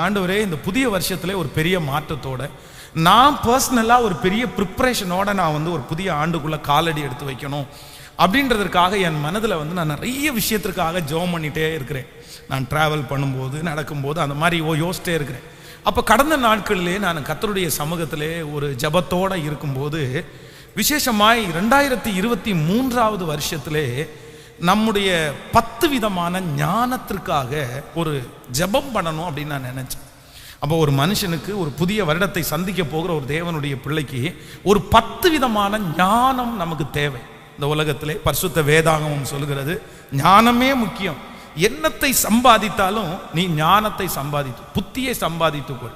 ஆண்டவரே இந்த புதிய வருஷத்துல ஒரு பெரிய மாற்றத்தோட நான் பர்சனலாக ஒரு பெரிய ப்ரிப்ரேஷனோட நான் ஒரு புதிய ஆண்டுக்குள்ளே காலடி எடுத்து வைக்கணும் அப்படின்றதுக்காக என் மனதில் நான் நிறைய விஷயத்திற்காக ஜெபம் பண்ணிகிட்டே இருக்கிறேன். நான் ட்ராவல் பண்ணும்போது நடக்கும்போது அந்த மாதிரி யோசிச்சிட்டே இருக்கிறேன். அப்போ கடந்த நாட்களிலே நான் கர்த்தருடைய சமூகத்திலே ஒரு ஜெபத்தோடு இருக்கும்போது விசேஷமாய் 2023 வருஷத்திலே நம்முடைய 10 விதமான ஞானத்திற்காக ஒரு ஜெபம் பண்ணணும் அப்படின்னு நான் நினச்சேன். அப்போ ஒரு மனுஷனுக்கு ஒரு புதிய வருடத்தை சந்திக்க போகிற ஒரு தேவனுடைய பிள்ளைக்கு ஒரு 10 விதமான ஞானம் நமக்கு தேவை. இந்த உலகத்திலே பரிசுத்த வேதாகமம் சொல்லுகிறது ஞானமே முக்கியம். என்னத்தை சம்பாதித்தாலும் நீ ஞானத்தை சம்பாதித்து புத்தியை சம்பாதித்துக்கொள்.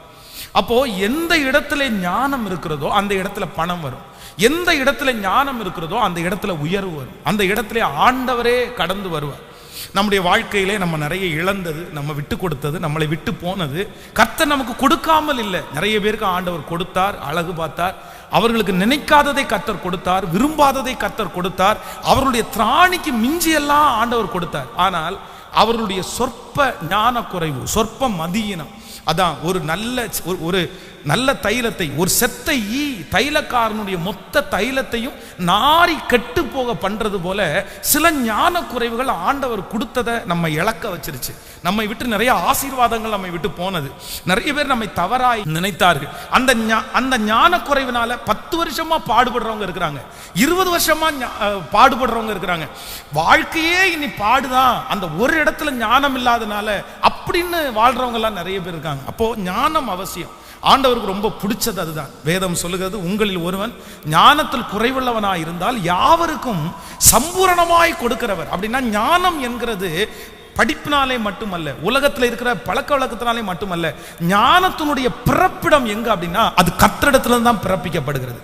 அப்போ எந்த இடத்துல ஞானம் இருக்கிறதோ அந்த இடத்துல பணம் வரும். எந்த இடத்துல ஞானம் இருக்கிறதோ அந்த இடத்துல உயர்வு வரும். அந்த இடத்துல ஆண்டவரே கடந்து வருவார். நம்முடைய வாழ்க்கையிலே நம்ம நிறைய இழந்தது, நம்ம விட்டு கொடுத்தது, நம்மளை விட்டு போனது கர்த்தர் நமக்கு கொடுக்காமல் இல்லை. நிறைய பேருக்கு ஆண்டவர் கொடுத்தார், அழகு பார்த்தார், அவர்களுக்கு நினைக்காததை கர்த்தர் கொடுத்தார், விரும்பாததை கர்த்தர் கொடுத்தார், அவர்களுடைய திராணிக்கு மிஞ்சியெல்லாம் ஆண்டவர் கொடுத்தார். ஆனால் அவர்களுடைய சொற்ப ஞான குறைவு, சொற்ப மதியினம், அதான் ஒரு நல்ல தைலத்தை, ஒரு செத்த தைலக்காரனுடைய மொத்த தைலத்தையும் நாரி கெட்டு போக பண்றது போல சில ஞான குறைவுகள் ஆண்டவர் கொடுத்ததை நம்ம இழக்க வச்சிருச்சு. நம்மை விட்டு நிறைய ஆசீர்வாதங்கள் நம்மை விட்டு போனது. நிறைய பேர் நம்மை தவறாய் நினைத்தார்கள். அந்த ஞான குறைவினால 10 வருஷமா பாடுபடுறவங்க இருக்கிறாங்க, 20 வருஷமா பாடுபடுறவங்க இருக்கிறாங்க. வாழ்க்கையே இனி பாடுதான், அந்த ஒரு இடத்துல ஞானம் இல்லாதனால அப்படின்னு வாழ்றவங்க எல்லாம் நிறைய பேர் இருக்காங்க. அப்போ ஞானம் அவசியம். ஆண்டவருக்கு ரொம்ப பிடிச்சது அதுதான். வேதம் சொல்லுகிறது, உங்களில் ஒருவன் ஞானத்தில் குறைவுள்ளவனாய் இருந்தால் யாவருக்கும் சம்பூரணமாய் கொடுக்கிறவர். அப்படின்னா ஞானம் என்கிறது படிப்பினாலே மட்டுமல்ல, உலகத்தில் இருக்கிற பழக்க வழக்கத்தினாலே மட்டுமல்ல, ஞானத்தினுடைய பிறப்பிடம் எங்க அப்படின்னா அது கர்த்தரிடத்துல தான் பிறப்பிக்கப்படுகிறது.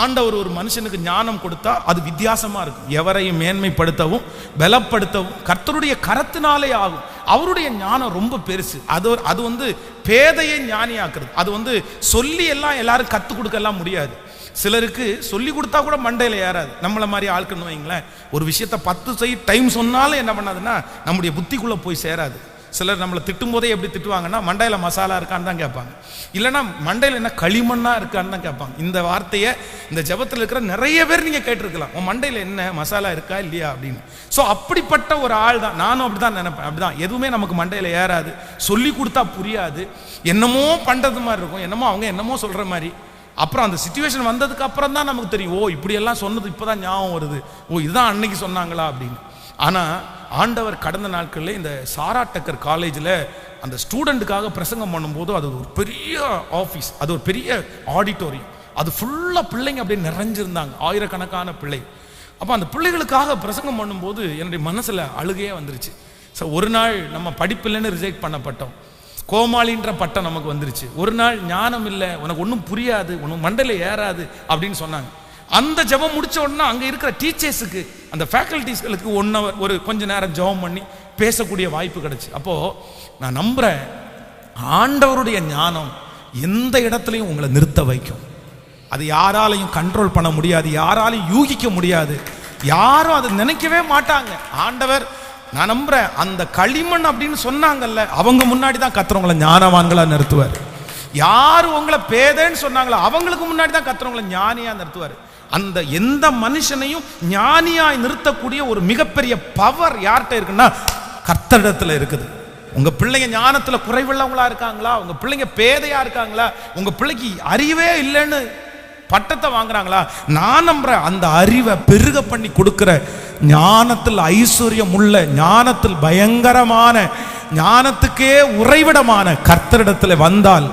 ஆண்டவர் ஒரு மனுஷனுக்கு ஞானம் கொடுத்தா அது வித்தியாசமா இருக்கும். எவரையும் மேன்மைப்படுத்தவும் பலப்படுத்தவும் கர்த்தருடைய கரத்தினாலே ஆகும். அவருடைய ஞானம் ரொம்ப பெருசு. அது பேதையை ஞானியாக்குறது. அது சொல்லி எல்லாம் எல்லாரும் கற்றுக் கொடுக்க எல்லாம் முடியாது. சிலருக்கு சொல்லி கொடுத்தா கூட மண்டையில் ஏறாது. நம்மளை மாதிரி ஆட்கள்னு வைங்களேன், ஒரு விஷயத்த 10 டைம் சொன்னாலும் என்ன பண்ணாதுன்னா நம்முடைய புத்திக்குள்ளே போய் சேராது. சிலர் நம்மளை திட்டும் போதே எப்படி திட்டுவாங்கன்னா மண்டையில் மசாலா இருக்கான்னு தான் கேட்பாங்க, இல்லைன்னா மண்டையில் என்ன களிமண்ணா இருக்கான்னு தான் கேட்பாங்க. இந்த வார்த்தையை இந்த ஜெபத்தில் இருக்கிற நிறைய பேர் நீங்கள் கேட்டிருக்கலாம், உன் மண்டையில் என்ன மசாலா இருக்கா இல்லையா அப்படின்னு. ஸோ அப்படிப்பட்ட ஒரு ஆள் தான் நானும். அப்படி தான் நினைப்பேன். அப்படிதான் எதுவுமே நமக்கு மண்டையில் ஏறாது, சொல்லி கொடுத்தா புரியாது, என்னமோ பண்ணுறது மாதிரி இருக்கும், என்னமோ அவங்க என்னமோ சொல்கிற மாதிரி. அப்புறம் அந்த சிச்சுவேஷன் வந்ததுக்கு அப்புறம் தான் நமக்கு தெரியும், ஓ இப்படியெல்லாம் சொன்னது இப்போதான் ஞாபகம் வருது, ஓ இதுதான் அன்னைக்கு சொன்னாங்களா அப்படின்னு. ஆனால் ஆண்டவர் கடந்த நாட்களில் இந்த சாரா டக்கர் காலேஜில் அந்த ஸ்டூடெண்ட்டுக்காக பிரசங்கம் பண்ணும்போது அது ஒரு பெரிய ஆஃபீஸ், அது ஒரு பெரிய ஆடிட்டோரியம், அது ஃபுல்லாக பிள்ளைங்க அப்படியே நிறைஞ்சிருந்தாங்க, ஆயிரக்கணக்கான பிள்ளை. அப்போ அந்த பிள்ளைகளுக்காக பிரசங்கம் பண்ணும்போது என்னுடைய மனசில் அழுகையே வந்துருச்சு. ஸோ ஒரு நாள் நம்ம படிப்பில்லைன்னு ரிஜெக்ட் பண்ணப்பட்டோம், கோமாளின்ற பட்டம் நமக்கு வந்துருச்சு. ஒரு நாள் ஞானம் இல்லை, உனக்கு ஒன்றும் புரியாது, உனக்கு மண்டையில் ஏறாது அப்படின்னு சொன்னாங்க. அந்த ஜெபம் முடிச்ச உடனே அங்கே இருக்கிற டீச்சர்ஸுக்கு, அந்த ஃபேக்கல்டிஸ்களுக்கு 1 hour ஒரு கொஞ்ச நேரம் ஜெபம் பண்ணி பேசக்கூடிய வாய்ப்பு கிடைச்சு. அப்போது நான் நம்புகிறேன், ஆண்டவருடைய ஞானம் எந்த இடத்துலையும் உங்களை நிறுத்த வைக்கும். அது யாராலையும் கண்ட்ரோல் பண்ண முடியாது, யாராலையும் யூகிக்க முடியாது, யாரும் அதை நினைக்கவே மாட்டாங்க. ஆண்டவர், நான் நம்புறேன், அந்த களிமண் அப்படின்னு சொன்னாங்கல்ல, அவங்க முன்னாடி தான் கர்த்தர் ஞானவான்களா நிறுத்துவார். யாரு உங்களை பேதேன்னு சொன்னாங்களோ அவங்களுக்கு முன்னாடி தான் கர்த்தர் ஞானியா நிறுத்துவார். அந்த எந்த மனுஷனையும் ஞானியாய் நிறுத்தக்கூடிய ஒரு மிகப்பெரிய பவர் யார்கிட்ட இருக்குன்னா கர்த்தரிடத்துல இருக்குது. உங்க பிள்ளைங்க ஞானத்துல குறைவுள்ளவங்களா இருக்காங்களா, உங்க பிள்ளைங்க பேதையா இருக்காங்களா, உங்க பிள்ளைக்கு அறிவே இல்லைன்னு பட்டத்தை வாங்குறாங்களா, நான் நம்புறேன் அந்த அறிவை பெருக பண்ணி கொடுக்கிற, ஞானத்தில் ஐஸ்வர்யம் உள்ள, ஞானத்தில் பயங்கரமான, ஞானத்துக்கே உறைவிடமான கர்த்தரிடத்துல வந்தால்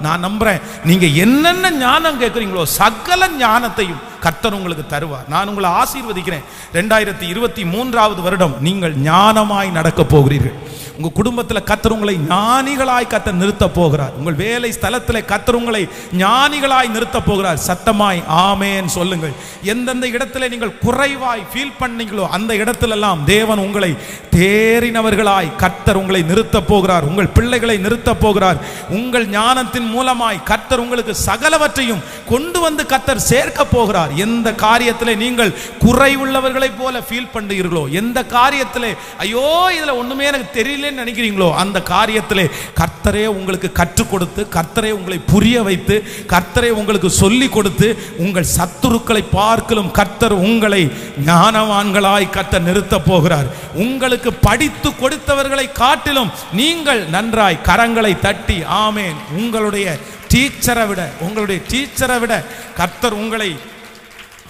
நான் நம்புறேன் நீங்க என்னென்ன ஞானம் கேட்குறீங்களோ சகல ஞானத்தையும் கர்த்தர் உங்களுக்கு தருவார். நான் உங்களை ஆசீர்வதிக்கிறேன். 2023 வருடம் நீங்கள் ஞானமாய் நடக்க போகிறீர்கள். உங்க குடும்பத்தில் கர்த்தர் உங்களை ஞானிகளாய் கர்த்தர் நிறுத்த போகிறார். உங்கள் வேலை ஸ்தலத்தில் கர்த்தர் உங்களை ஞானிகளாய் நிறுத்த போகிறார். சத்தமாய் ஆமென் சொல்லுங்கள். எந்தெந்த இடத்துல நீங்கள் குறைவாய் ஃபீல் பண்ணீங்களோ அந்த இடத்திலெல்லாம் தேவன் உங்களை தேறினவர்களாய் கர்த்தர் உங்களை நிறுத்த போகிறார். உங்கள் பிள்ளைகளை நிறுத்த போகிறார். உங்கள் ஞானத்தின் மூலமாய் கர்த்தர் உங்களுக்கு சகலவற்றையும் கொண்டு வந்து கர்த்தர் சேர்க்க போகிறார். எந்த காரியத்திலே நீங்கள் குறைவுள்ளவர்களை போல ஃபீல் பண்ணுகிறீர்களோ, எந்த காரியத்திலே ஐயோ இதுல ஒண்ணுமே எனக்கு தெரியலன்னு நினைக்கிறீங்களோ, அந்த காரியத்திலே கர்த்தரே உங்களுக்கு கற்றுக் கொடுத்து, கர்த்தரே உங்களை புரிய வைத்து, கர்த்தரே உங்களுக்கு சொல்லி கொடுத்து, உங்கள் சத்துருக்களை பார்க்கலும் கர்த்தர் உங்களை ஞானவான்களாய் கர்த்தர் நிறுத்த போகிறார். உங்களுக்கு படித்து கொடுத்தவர்களை காட்டிலும் நீங்கள் நன்றாய் கரங்களை தட்டி ஆமென், உங்களுடைய டீச்சரை விட கர்த்தர் உங்களை,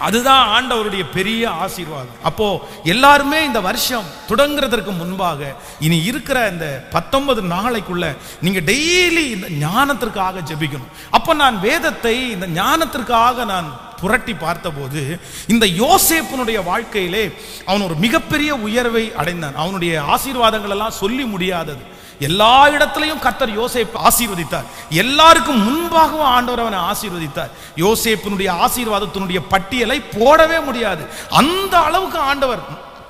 அதுதான் ஆண்டவருடைய பெரிய ஆசீர்வாதம். அப்போ எல்லாருமே இந்த வருஷம் தொடங்குறதற்கு முன்பாக இனி இருக்கிற இந்த 19 நாளைக்குள்ள நீங்க டெய்லி இந்த ஞானத்திற்காக ஜெபிக்கணும். அப்ப நான் வேதத்தை இந்த ஞானத்திற்காக நான் புரட்டி பார்த்தபோது, இந்த யோசேப்பினுடைய வாழ்க்கையிலே அவன் ஒரு மிகப்பெரிய உயர்வை அடைந்தான். அவனுடைய ஆசீர்வாதங்கள் எல்லாம் சொல்லி முடியாதது. எல்லா இடத்திலையும் கர்த்தர் யோசேப்பு ஆசீர்வதித்தார். எல்லாருக்கும் முன்பாகவும் ஆண்டவர் அவனை ஆசீர்வதித்தார். யோசேப்பினுடைய ஆசீர்வாதத்தினுடைய பட்டியலை போடவே முடியாது. அந்த அளவுக்கு ஆண்டவர்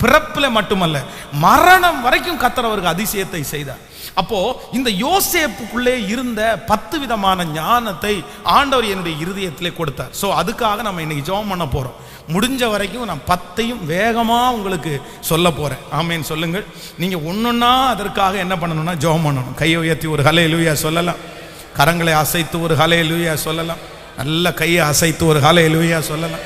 பிறப்பில மட்டுமல்ல, மரணம் வரைக்கும் கர்த்தர் அவருக்கு அதிசயத்தை செய்தார். அப்போ இந்த யோசேப்புக்குள்ளே இருந்த 10 விதமான ஞானத்தை ஆண்டவர் என்னுடைய இருதயத்திலே கொடுத்தார். ஸோ அதுக்காக நம்ம இன்னைக்கு ஜெபம் பண்ண போறோம். முடிஞ்ச வரைக்கும் நான் 10ஐயும் வேகமா உங்களுக்கு சொல்ல போறேன். ஆமேன் சொல்லுங்கள். நீங்க ஒன்னொன்னா அதற்காக என்ன பண்ணணும்னா ஜெபம் பண்ணணும். கையை உயர்த்தி ஒரு ஹல்லேலூயா சொல்லலாம். கரங்களை அசைத்து ஒரு ஹல்லேலூயா சொல்லலாம். நல்ல கையை அசைத்து ஒரு ஹல்லேலூயா சொல்லலாம்.